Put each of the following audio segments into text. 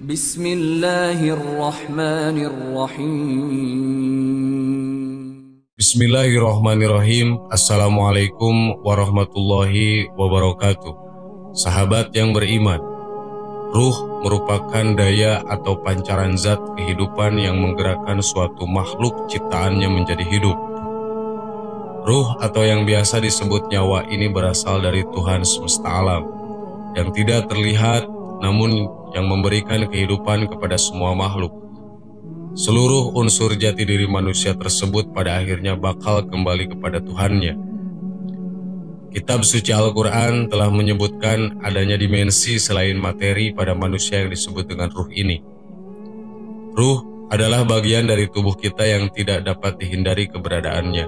Bismillahirrahmanirrahim. Bismillahirrahmanirrahim. Assalamualaikum warahmatullahi wabarakatuh. Sahabat yang beriman, ruh merupakan daya atau pancaran zat kehidupan yang menggerakkan suatu makhluk ciptaannya menjadi hidup. Ruh atau yang biasa disebut nyawa ini berasal dari Tuhan semesta alam, yang tidak terlihat namun yang memberikan kehidupan kepada semua makhluk. Seluruh unsur jati diri manusia tersebut pada akhirnya bakal kembali kepada Tuhannya. Kitab suci Al-Quran telah menyebutkan adanya dimensi selain materi pada manusia yang disebut dengan ruh ini. Ruh adalah bagian dari tubuh kita yang tidak dapat dihindari keberadaannya.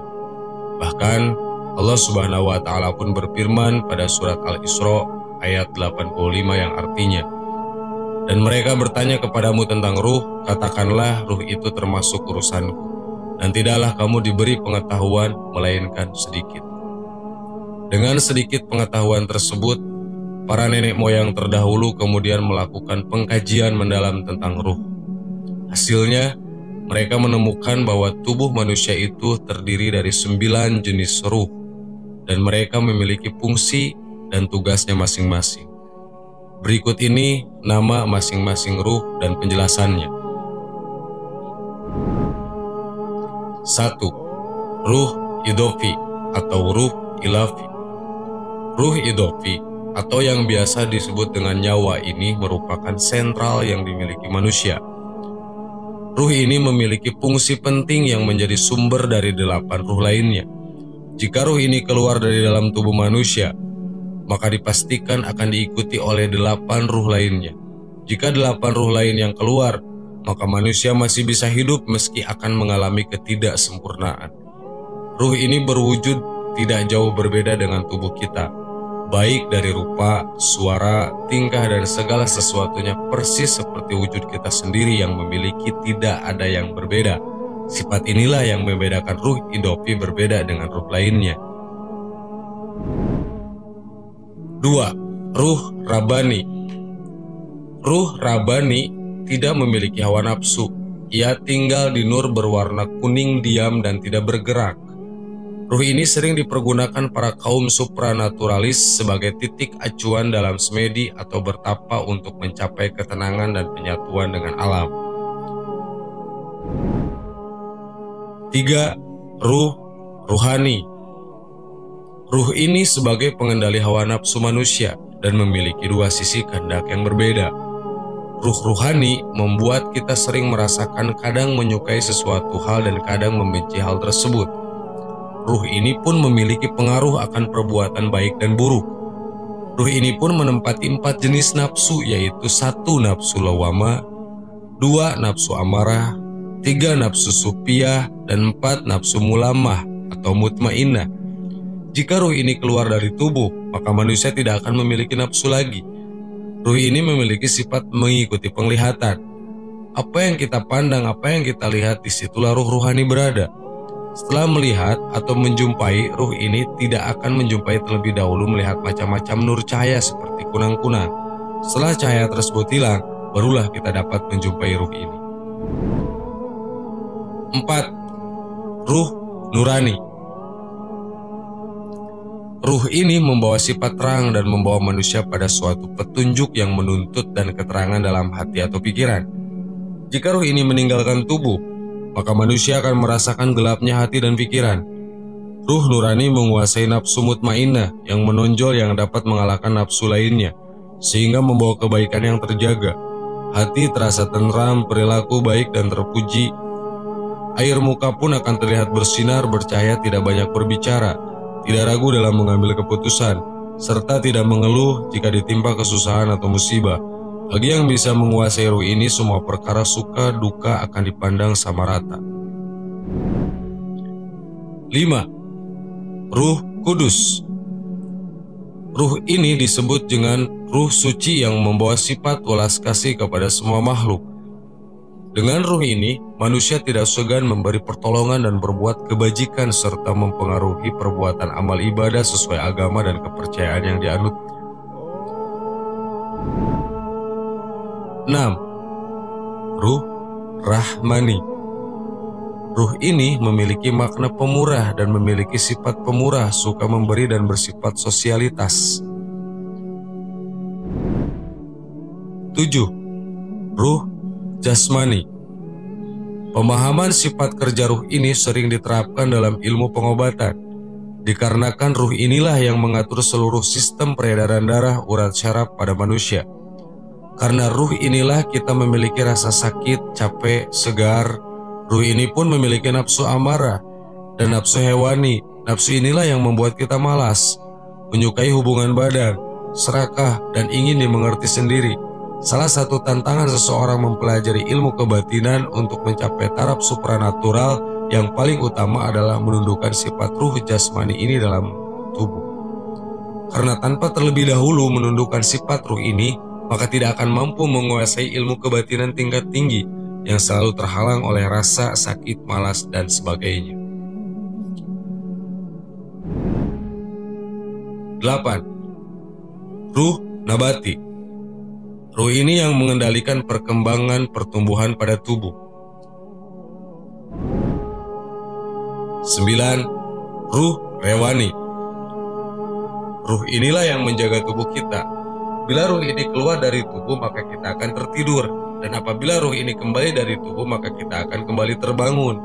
Bahkan Allah Subhanahu wa Ta'ala pun berfirman pada surat Al-Isra ayat 85 yang artinya, "Dan mereka bertanya kepadamu tentang ruh, katakanlah ruh itu termasuk urusanku, dan tidaklah kamu diberi pengetahuan melainkan sedikit." Dengan sedikit pengetahuan tersebut, para nenek moyang terdahulu kemudian melakukan pengkajian mendalam tentang ruh. Hasilnya, mereka menemukan bahwa tubuh manusia itu terdiri dari 9 jenis ruh, dan mereka memiliki fungsi dan tugasnya masing-masing. Berikut ini nama masing-masing ruh dan penjelasannya. 1. Ruh Idhofi atau ruh ilafi. Ruh Idhofi atau yang biasa disebut dengan nyawa ini merupakan sentral yang dimiliki manusia. Ruh ini memiliki fungsi penting yang menjadi sumber dari 8 ruh lainnya. Jika ruh ini keluar dari dalam tubuh manusia, maka dipastikan akan diikuti oleh 8 ruh lainnya. Jika 8 ruh lain yang keluar, maka manusia masih bisa hidup meski akan mengalami ketidaksempurnaan. Ruh ini berwujud tidak jauh berbeda dengan tubuh kita, baik dari rupa, suara, tingkah, dan segala sesuatunya persis seperti wujud kita sendiri yang memiliki tidak ada yang berbeda. Sifat inilah yang membedakan ruh Idhofi berbeda dengan ruh lainnya. 2. Ruh Rabbani. Ruh Rabbani tidak memiliki hawa nafsu. Ia tinggal di nur berwarna kuning diam dan tidak bergerak. Ruh ini sering dipergunakan para kaum supranaturalis sebagai titik acuan dalam semedi atau bertapa untuk mencapai ketenangan dan penyatuan dengan alam. 3. Ruh Ruhani. Ruh ini sebagai pengendali hawa nafsu manusia dan memiliki 2 sisi kehendak yang berbeda. Ruh ruhani membuat kita sering merasakan kadang menyukai sesuatu hal dan kadang membenci hal tersebut. Ruh ini pun memiliki pengaruh akan perbuatan baik dan buruk. Ruh ini pun menempati 4 jenis nafsu, yaitu 1 nafsu lawamah, 2 nafsu amarah, 3 nafsu sufiyah, dan 4 nafsu mulamah atau mutmainnah. Jika ruh ini keluar dari tubuh, maka manusia tidak akan memiliki nafsu lagi. Ruh ini memiliki sifat mengikuti penglihatan. Apa yang kita pandang, apa yang kita lihat, disitulah ruh ruhani berada. Setelah melihat atau menjumpai, ruh ini tidak akan menjumpai terlebih dahulu melihat macam-macam nur cahaya seperti kunang-kunang. Setelah cahaya tersebut hilang, barulah kita dapat menjumpai ruh ini. 4. Ruh Nurani. Ruh ini membawa sifat terang dan membawa manusia pada suatu petunjuk yang menuntut dan keterangan dalam hati atau pikiran. Jika ruh ini meninggalkan tubuh, maka manusia akan merasakan gelapnya hati dan pikiran. Ruh nurani menguasai nafsu mutmainnah yang menonjol yang dapat mengalahkan nafsu lainnya, sehingga membawa kebaikan yang terjaga. Hati terasa tenteram, perilaku baik dan terpuji. Air muka pun akan terlihat bersinar, bercahaya, tidak banyak berbicara, tidak ragu dalam mengambil keputusan, serta tidak mengeluh jika ditimpa kesusahan atau musibah. Bagi yang bisa menguasai ruh ini, semua perkara suka duka akan dipandang sama rata. 5. Ruh Kudus. Ruh ini disebut dengan ruh suci yang membawa sifat welas kasih kepada semua makhluk. Dengan ruh ini, manusia tidak segan memberi pertolongan dan berbuat kebajikan serta mempengaruhi perbuatan amal ibadah sesuai agama dan kepercayaan yang dianut. 6. Ruh Rahmani. Ruh ini memiliki makna pemurah dan memiliki sifat pemurah, suka memberi dan bersifat sosialitas. 7. Ruh Jasmani. Pemahaman sifat kerja ruh ini sering diterapkan dalam ilmu pengobatan, dikarenakan ruh inilah yang mengatur seluruh sistem peredaran darah urat syaraf pada manusia. Karena ruh inilah kita memiliki rasa sakit, capek, segar. Ruh ini pun memiliki nafsu amarah dan nafsu hewani. Nafsu inilah yang membuat kita malas, menyukai hubungan badan, serakah, dan ingin dimengerti sendiri. Salah satu tantangan seseorang mempelajari ilmu kebatinan untuk mencapai taraf supranatural yang paling utama adalah menundukkan sifat ruh jasmani ini dalam tubuh. Karena tanpa terlebih dahulu menundukkan sifat ruh ini, maka tidak akan mampu menguasai ilmu kebatinan tingkat tinggi yang selalu terhalang oleh rasa sakit, malas, dan sebagainya. 8. Ruh Nabati. Ruh ini yang mengendalikan perkembangan pertumbuhan pada tubuh. 9. Ruh Rewani. Ruh inilah yang menjaga tubuh kita. Bila ruh ini keluar dari tubuh, maka kita akan tertidur. Dan apabila ruh ini kembali dari tubuh, maka kita akan kembali terbangun.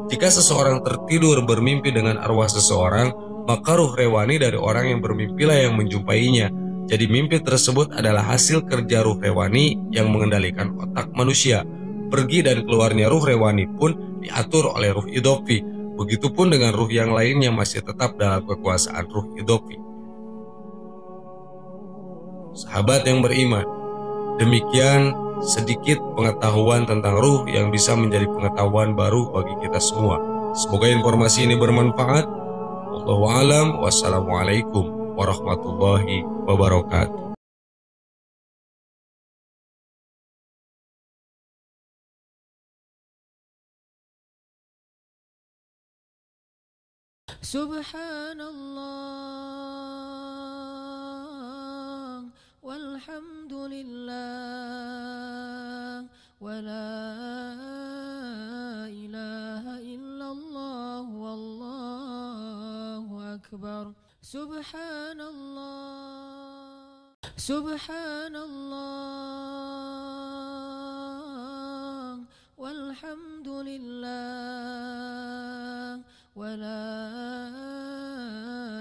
Jika seseorang tertidur bermimpi dengan arwah seseorang, maka ruh rewani dari orang yang bermimpilah yang menjumpainya. Jadi mimpi tersebut adalah hasil kerja ruh rewani yang mengendalikan otak manusia. Pergi dan keluarnya ruh rewani pun diatur oleh ruh idofi. Begitupun dengan ruh yang lain yang masih tetap dalam kekuasaan ruh idofi. Sahabat yang beriman, demikian sedikit pengetahuan tentang ruh yang bisa menjadi pengetahuan baru bagi kita semua. Semoga informasi ini bermanfaat. Wallahu a'lam. Wassalamualaikum warahmatullahi wabarakatuh. Subhanallah walhamdulillah wala ilaha illallah wallahu akbar. Subhanallah walhamdulillah wala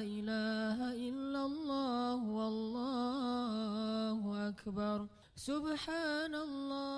ilaha illallah wallahu akbar. Subhanallah.